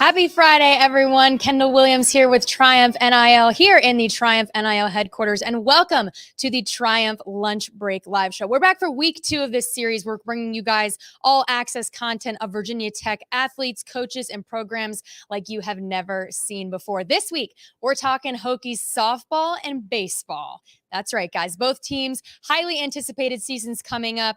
Happy Friday, everyone. Kendall Williams here with Triumph NIL here in the Triumph NIL headquarters, and welcome to the Triumph Lunch Break Live Show. We're back for week 2 of this series. We're bringing you guys all access content of Virginia Tech athletes, coaches, and programs like you have never seen before. This week, we're talking Hokies softball and baseball. That's right, guys. Both teams, highly anticipated seasons coming up,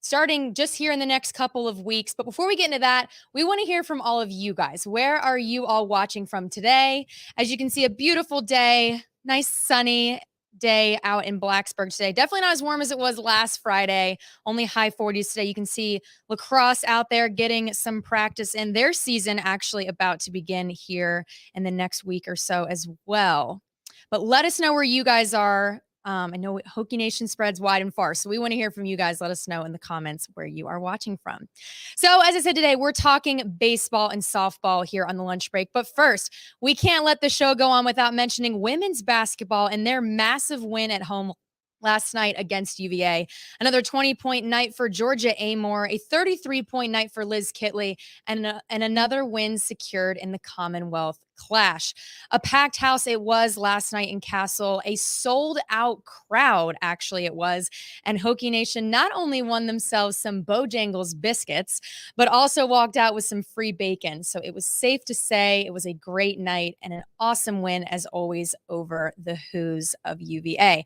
starting just here in the next couple of weeks. But before we get into that, we want to hear from all of you guys. Where are you all watching from today? As you can see, a beautiful day, nice sunny day out in Blacksburg today. Definitely not as warm as it was last Friday, only high 40s today. You can see lacrosse out there getting some practice in. Their season actually about to begin here in the next week or so as well. But let us know where you guys are. I know Hokie Nation spreads wide and far, so we want to hear from you guys. Let us know in the comments where you are watching from. So as I said today, we're talking baseball and softball here on the lunch break. But first, we can't let the show go on without mentioning women's basketball and their massive win at home last night against UVA. Another 20-point night for Georgia Amore, a 33-point night for Liz Kitley, and another win secured in the Commonwealth Clash. A packed house it was last night in Castle, a sold-out crowd, actually it was, and Hokie Nation not only won themselves some Bojangles biscuits, but also walked out with some free bacon. So it was safe to say it was a great night and an awesome win, as always, over the Hoos of UVA.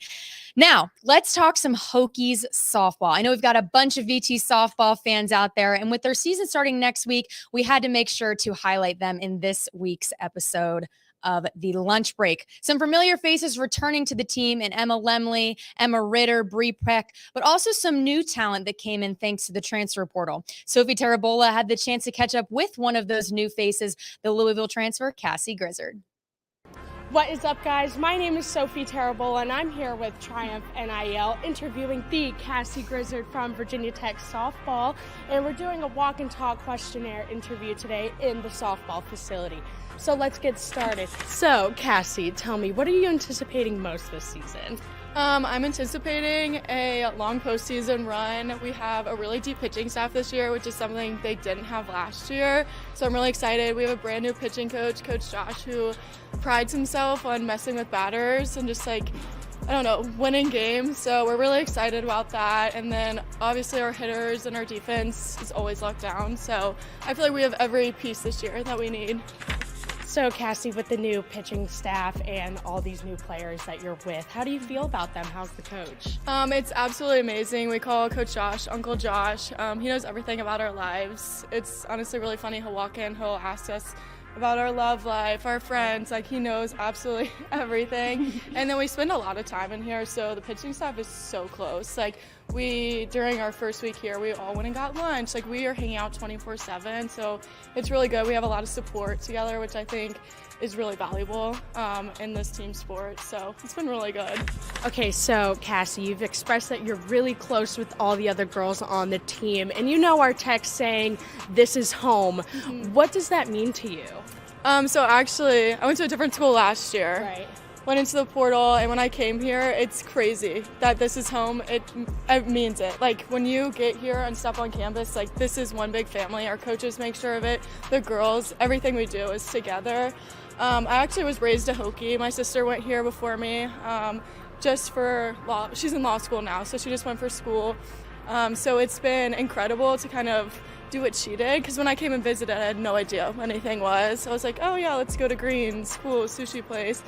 Now, let's talk some Hokies softball. I know we've got a bunch of VT softball fans out there, and with their season starting next week, we had to make sure to highlight them in this week's episode of the lunch break. Some familiar faces returning to the team in Emma Lemley, Emma Ritter, Bree Peck, but also some new talent that came in thanks to the transfer portal. Sophie Tarabola had the chance to catch up with one of those new faces, the Louisville transfer, Cassie Grizzard. What is up, guys? My name is Sophie Tarabola, and I'm here with Triumph NIL interviewing the Cassie Grizzard from Virginia Tech softball, and we're doing a walk and talk questionnaire interview today in the softball facility. So let's get started. So, Cassie, tell me, what are you anticipating most this season? I'm anticipating a long postseason run. We have a really deep pitching staff this year, which is something they didn't have last year. So I'm really excited. We have a brand new pitching coach, Coach Josh, who prides himself on messing with batters and just winning games. So we're really excited about that. And then obviously our hitters and our defense is always locked down. So I feel like we have every piece this year that we need. So, Cassie, with the new pitching staff and all these new players that you're with, how do you feel about them? How's the coach? It's absolutely amazing. We call Coach Josh Uncle Josh. He knows everything about our lives. It's honestly really funny. He'll walk in, he'll ask us about our love life, our friends. Like, he knows absolutely everything. And then we spend a lot of time in here, so the pitching staff is so close. Like, during our first week here, we all went and got lunch. Like, we are hanging out 24/7, so it's really good. We have a lot of support together, which I think is really valuable in this team sport, so it's been really good. Okay, so Cassie, you've expressed that you're really close with all the other girls on the team, and you know our text saying, "This is home." Mm-hmm. What does that mean to you? So actually, I went to a different school last year. Right. Went into the portal, and when I came here, it's crazy that this is home. It means it. Like, when you get here and step on campus, like, this is one big family. Our coaches make sure of it. The girls, everything we do is together. I actually was raised a Hokie. My sister went here before me just for law. She's in law school now, so she just went for school. So it's been incredible to kind of do what she did, because when I came and visited, I had no idea what anything was. I was like, oh yeah, let's go to Green's, cool sushi place.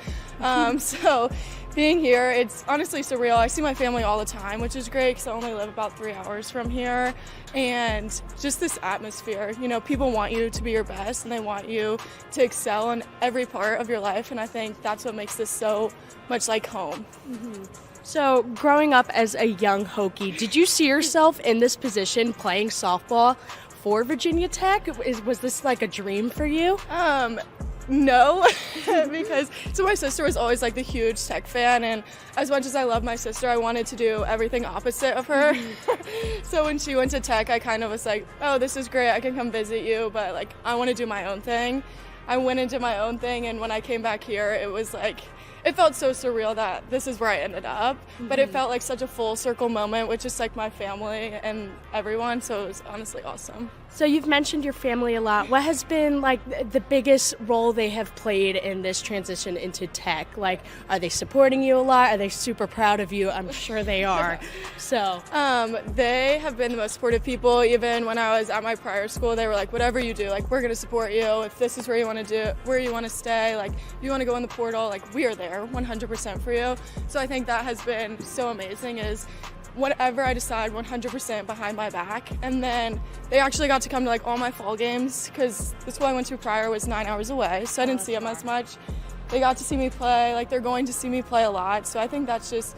So being here, it's honestly surreal. I see my family all the time, which is great because I only live about 3 hours from here. And just this atmosphere, you know, people want you to be your best and they want you to excel in every part of your life. And I think that's what makes this so much like home. Mm-hmm. So, growing up as a young Hokie, did you see yourself in this position playing softball for Virginia Tech? Was this like a dream for you? No, because my sister was always like the huge Tech fan, and as much as I love my sister, I wanted to do everything opposite of her. So when she went to Tech, I kind of was like, oh, this is great, I can come visit you, but like, I want to do my own thing. I went and did my own thing, and when I came back here, it it felt so surreal that this is where I ended up, but it felt like such a full circle moment with just like my family and everyone, so it was honestly awesome. So you've mentioned your family a lot. What has been like the biggest role they have played in this transition into tech? Like, are they supporting you a lot? Are they super proud of you? I'm sure they are. So They have been the most supportive people. Even when I was at my prior school, they were like, whatever you do, like, we're going to support you. If this is where you want to do, where you want to stay, like, if you want to go in the portal, like, we are there 100% for you. So I think that has been so amazing, is whatever I decide, 100% behind my back. And then they actually got to come to like all my fall games, because the school I went to prior was 9 hours away, so I didn't see them as much. They got to see me play, like they're going to see me play a lot. So I think that's just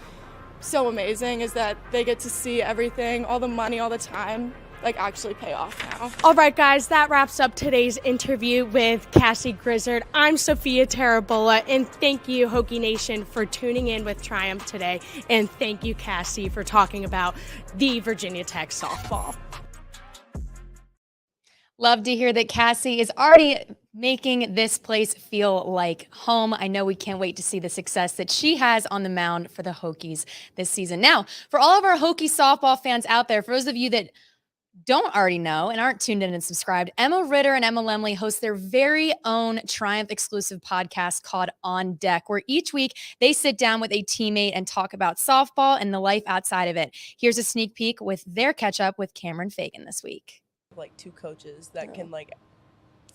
so amazing, is that they get to see everything, all the money, all the time, like actually pay off now. all right, guys, that wraps up today's interview with Cassie Grizzard. I'm Sophia Tarabola, and thank you, Hokie Nation, for tuning in with Triumph today. And thank you, Cassie, for talking about the Virginia Tech softball. Love to hear that Cassie is already making this place feel like home. I know we can't wait to see the success that she has on the mound for the Hokies this season. Now, for all of our Hokie softball fans out there, for those of you that don't already know and aren't tuned in and subscribed, Emma Ritter and Emma Lemley host their very own Triumph exclusive podcast called On Deck, where each week they sit down with a teammate and talk about softball and the life outside of it. Here's a sneak peek with their catch up with Cameron Fagan this week. Like two coaches that can like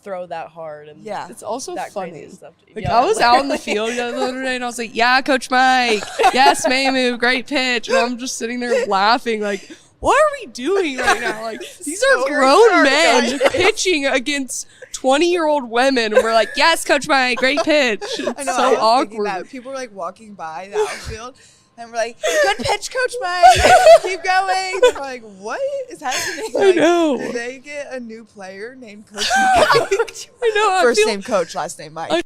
throw that hard, and It's also that funny. crazy stuff. Like, I was out in the field the other day and I was like, yeah, Coach Mike. Yes, Mamu, great pitch. And I'm just sitting there laughing like, what are we doing right now? Like, these are grown men pitching against 20-year-old women. And we're like, yes, Coach Mike, great pitch. It's I know, so I was awkward. thinking that. People were like walking by the outfield and we're like, good pitch, Coach Mike. Keep going. We're like, what is happening? I know. Did they get a new player named Coach Mike? I know. First name Coach, last name Mike.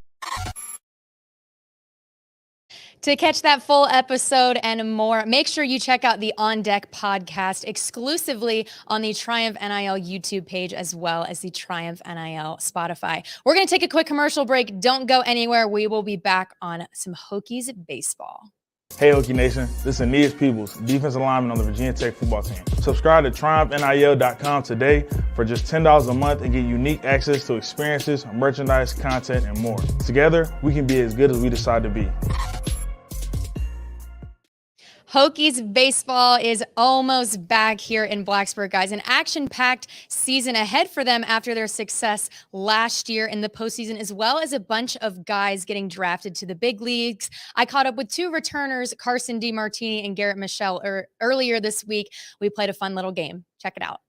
To catch that full episode and more, make sure you check out the On Deck podcast exclusively on the Triumph NIL YouTube page, as well as the Triumph NIL Spotify. We're going to take a quick commercial break. Don't go anywhere. We will be back on some Hokies baseball. Hey Hokie Nation, this is Aeneas Peebles, defensive lineman on the Virginia Tech football team. Subscribe to TriumphNIL.com today for just $10 a month and get unique access to experiences, merchandise, content, and more. Together, we can be as good as we decide to be. Hokies baseball is almost back here in Blacksburg, guys. An action-packed season ahead for them after their success last year in the postseason, as well as a bunch of guys getting drafted to the big leagues. I caught up with two returners, Carson DiMartini and Garrett Michelle, earlier this week. We played a fun little game. Check it out.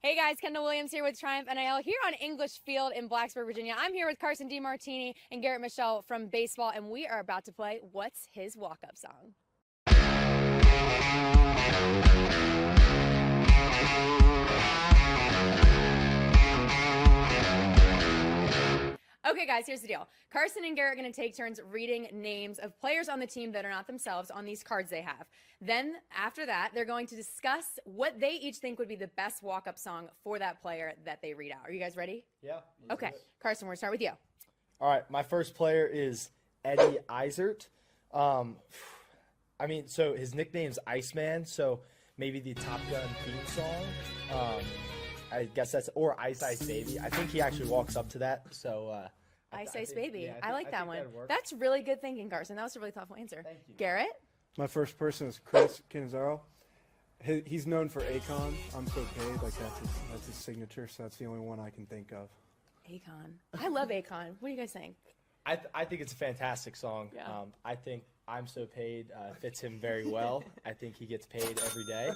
Hey guys, Kendall Williams here with Triumph NIL here on English Field in Blacksburg, Virginia. I'm here with Carson DiMartini and Garrett Michelle from baseball, and we are about to play What's His Walk-Up Song? Okay, guys, here's the deal. Carson and Garrett are going to take turns reading names of players on the team that are not themselves on these cards they have. Then, after that, they're going to discuss what they each think would be the best walk-up song for that player that they read out. Are you guys ready? Yeah. Okay. Carson, we're going to start with you. All right. My first player is Eddie Eisert. So his nickname's Iceman, so maybe the Top Gun theme song. I guess that's, or Ice Ice Baby. I think he actually walks up to that. So Ice Ice Baby. Yeah, I like that one. work. That's really good thinking, Carson. That was a really thoughtful answer. Thank you. Garrett? My first person is Chris Canizaro. He's known for Akon. I'm So Paid. Like that's his signature. So that's the only one I can think of. Akon. I love Akon. What do you guys think? I think it's a fantastic song. Yeah. I think I'm So Paid fits him very well. I think he gets paid every day.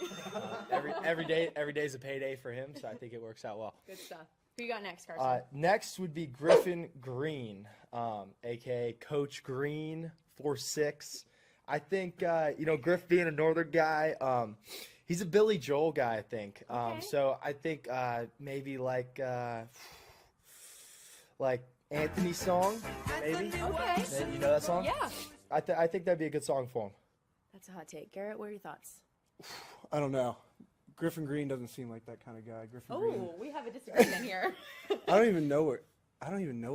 Every day is a payday for him, so I think it works out well. Good stuff. Who you got next, Carson? Next would be Griffin Green, a.k.a. Coach Green, 4'6". I think, Griff being a Northern guy, he's a Billy Joel guy, I think. Okay. So I think maybe like Anthony's song, maybe. Okay. You know that song? Yeah. I think that'd be a good song for him. That's a hot take. Garrett, what are your thoughts? I don't know. Griffin Green doesn't seem like that kind of guy. Griffin Green. Oh, we have a disagreement here. I don't even know what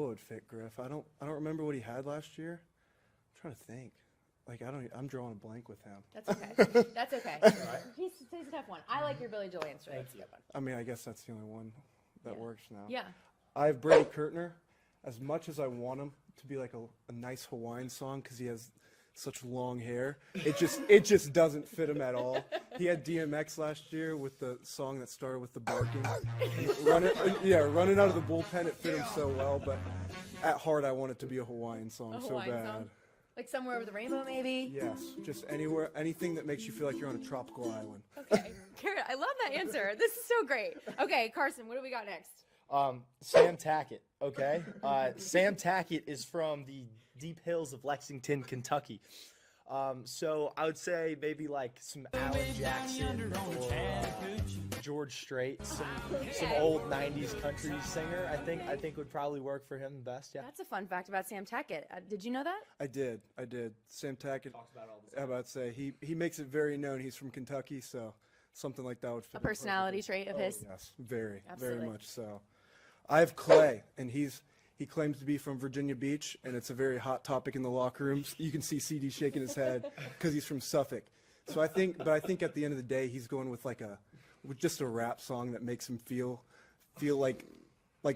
would fit Griff. I don't remember what he had last year. I'm trying to think. Like I'm drawing a blank with him. That's okay. That's okay. He's a tough one. I like your Billy Joel answer. That's a good one. I mean, I guess that's the only one that works now. Yeah. I have Brady Kurtner. As much as I want him to be like a nice Hawaiian song because he has such long hair, it just doesn't fit him at all. He had DMX last year with the song that started with the barking. Running out of the bullpen, it fit him so well. But at heart, I want it to be a Hawaiian song so bad. Song? Like Somewhere Over the Rainbow, maybe? Yes, just anywhere, anything that makes you feel like you're on a tropical island. Okay. Garrett, I love that answer. This is so great. Okay, Carson, what do we got next? Sam Tackett, okay? Sam Tackett is from the deep hills of Lexington, Kentucky. So I would say maybe like some Alan Jackson or George Strait, some old 90s country singer. I think would probably work for him the best, yeah. That's a fun fact about Sam Tackett. Did you know that? I did. Sam Tackett, Talks about all the I'm about to say, he makes it very known he's from Kentucky, so something like that would fit. A personality trait of his? Yes, very Absolutely. much so. I have Clay, and he claims to be from Virginia Beach, and it's a very hot topic in the locker rooms. You can see CD shaking his head because he's from Suffolk. So I think at the end of the day, he's going with just a rap song that makes him feel like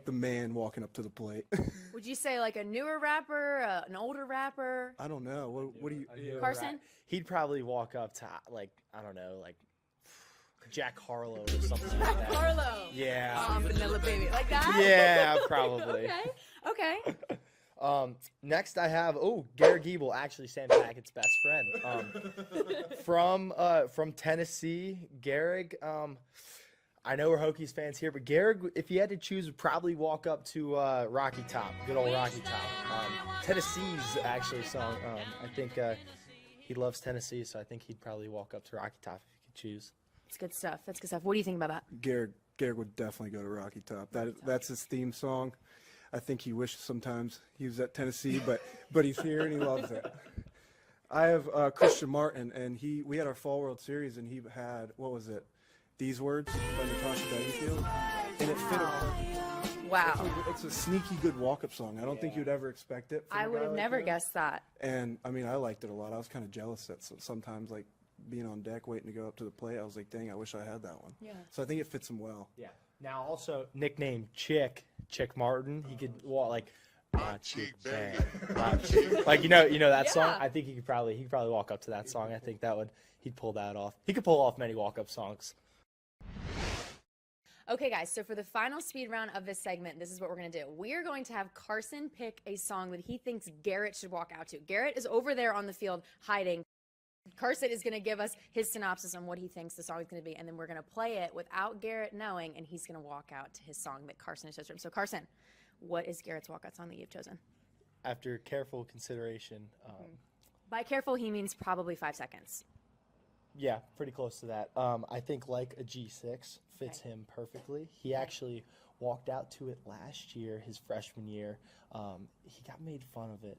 the man walking up to the plate. Would you say like a newer rapper, an older rapper? I don't know. What do you? Carson? He'd probably walk up to I don't know, like Jack Harlow or something like that. Harlow. Yeah. Vanilla Baby. Like that? Yeah, probably. Okay. Next I have Garrett Giebel, actually Sam Tackett's best friend. From Tennessee, Garrett. I know we're Hokies fans here, but Garrett, if he had to choose, would probably walk up to Rocky Top, good old Rocky Top. Tennessee's actually song. I think he loves Tennessee, so I think he'd probably walk up to Rocky Top if he could choose. It's good stuff. That's good stuff. What do you think about that? Garrett would definitely go to Rocky Top. That's his theme song. I think he wishes sometimes he was at Tennessee, but he's here and he loves it. I have Christian Martin, and we had our Fall World Series, and he had, what was it, These Words by Natasha Bedingfield, and it fit him perfectly. Wow. It's a sneaky good walk-up song. I don't think you'd ever expect it. I would have never guessed that. And I mean, I liked it a lot. I was kind of jealous that sometimes, like, being on deck waiting to go up to the plate, I was like, dang, I wish I had that one. Yeah. So I think it fits him well. Yeah. Now also nicknamed Chick Martin. He could walk like my chick bad. Like you know that song. I think he could probably walk up to that song. I think he'd pull that off. He could pull off many walk-up songs. Okay, guys, so for the final speed round of this segment, this is what we're going to do. We're going to have Carson pick a song that he thinks Garrett should walk out to. Garrett is over there on the field hiding. Carson is going to give us his synopsis on what he thinks the song is going to be, and then we're going to play it without Garrett knowing, and he's going to walk out to his song that Carson has chosen. So, Carson, what is Garrett's walkout song that you've chosen? After careful consideration. By careful, he means probably 5 seconds. Yeah, pretty close to that. I think Like a G6 fits him perfectly. He actually walked out to it last year, his freshman year. He got made fun of it,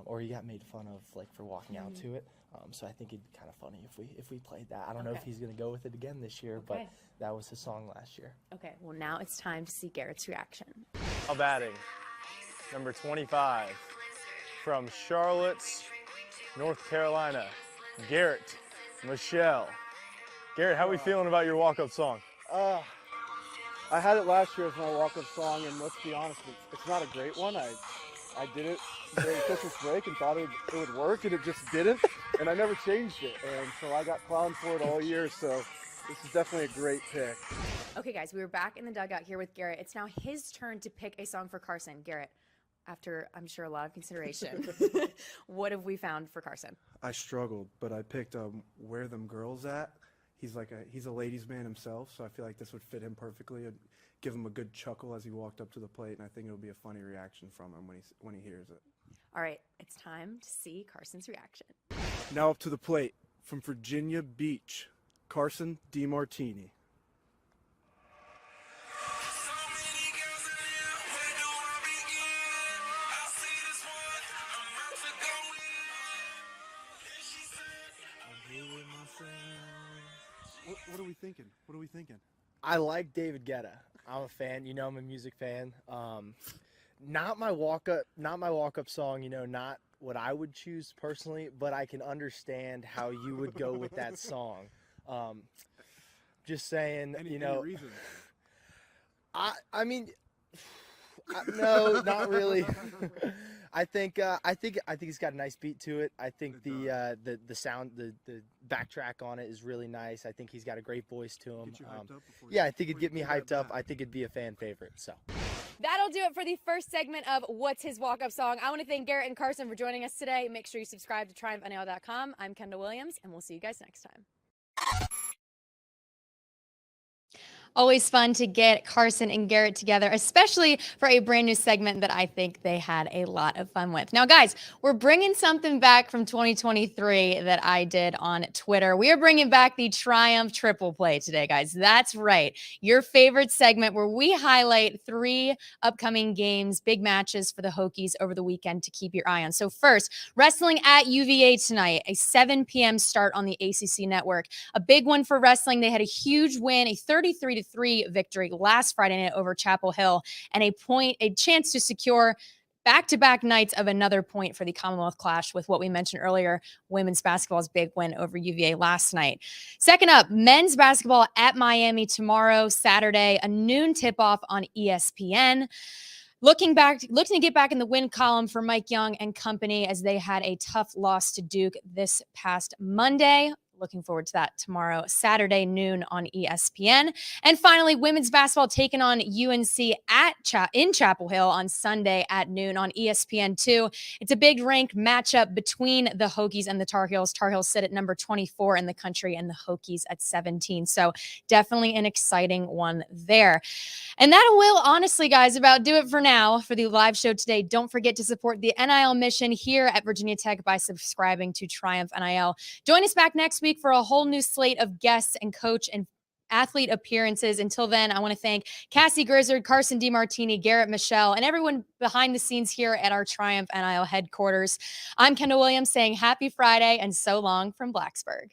or he got made fun of for walking out to it. So I think it'd be kind of funny if we played that. I don't know if he's going to go with it again this year, but that was his song last year. Okay, well now it's time to see Garrett's reaction. Now batting, number 25, from Charlotte, North Carolina, Garrett Michelle. Garrett, how are we feeling about your walk-up song? I had it last year as my walk-up song, and let's be honest, it's not a great one. I did it during Christmas break and thought it would work, and it just didn't, and I never changed it, and so I got clowned for it all year, so this is definitely a great pick. Okay, guys, we were back in the dugout here with Garrett. It's now his turn to pick a song for Carson. Garrett, after, I'm sure, a lot of consideration, what have we found for Carson? I struggled, but I picked Where Them Girls At. He's a ladies' man himself, so I feel like this would fit him perfectly. It'd give him a good chuckle as he walked up to the plate, and I think it'll be a funny reaction from him when he hears it. All right, it's time to see Carson's reaction. Now up to the plate, from Virginia Beach, Carson DiMartini. What are we thinking? What are we thinking? I like David Guetta. I'm a fan. I'm a music fan. Not my walk-up song. Not what I would choose personally, but I can understand how you would go with that song. Just saying, Any reason? I mean, no, not really. I think he's got a nice beat to it. I think the sound, the backtrack on it is really nice. I think he's got a great voice to him. Yeah, I think it'd get me hyped up. I think it'd be a fan favorite. So That'll do it for the first segment of What's His Walk-Up Song. I want to thank Garrett and Carson for joining us today. Make sure you subscribe to TriumphNIL.com. I'm Kendall Williams, and we'll see you guys next time. Always fun to get Carson and Garrett together, especially for a brand new segment that I think they had a lot of fun with. Now, guys, we're bringing something back from 2023 that I did on Twitter. We are bringing back the Triumph Triple Play today, guys. That's right. Your favorite segment where we highlight 3 upcoming games, big matches for the Hokies over the weekend to keep your eye on. So first, wrestling at UVA tonight, a 7 p.m. start on the ACC network. A big one for wrestling. They had a huge win, a 33-3 victory last Friday night over Chapel Hill, and a chance to secure back-to-back nights of another point for the Commonwealth Clash with what we mentioned earlier, women's basketball's big win over UVA last night. Second up, men's basketball at Miami tomorrow, Saturday, a noon tip-off on ESPN. Looking to get back in the win column for Mike Young and company as they had a tough loss to Duke this past Monday. Looking forward to that tomorrow, Saturday, noon on ESPN. And finally, women's basketball taking on UNC in Chapel Hill on Sunday at noon on ESPN2. It's a big ranked matchup between the Hokies and the Tar Heels. Tar Heels sit at number 24 in the country and the Hokies at 17. So definitely an exciting one there. And that will honestly, guys, about do it for now for the live show today. Don't forget to support the NIL mission here at Virginia Tech by subscribing to Triumph NIL. Join us back next week for a whole new slate of guests and coach and athlete appearances. Until then, I want to thank Cassie Grizzard, Carson DiMartini, Garrett Michelle, and everyone behind the scenes here at our Triumph NIL headquarters. I'm Kendall Williams saying happy Friday and so long from Blacksburg.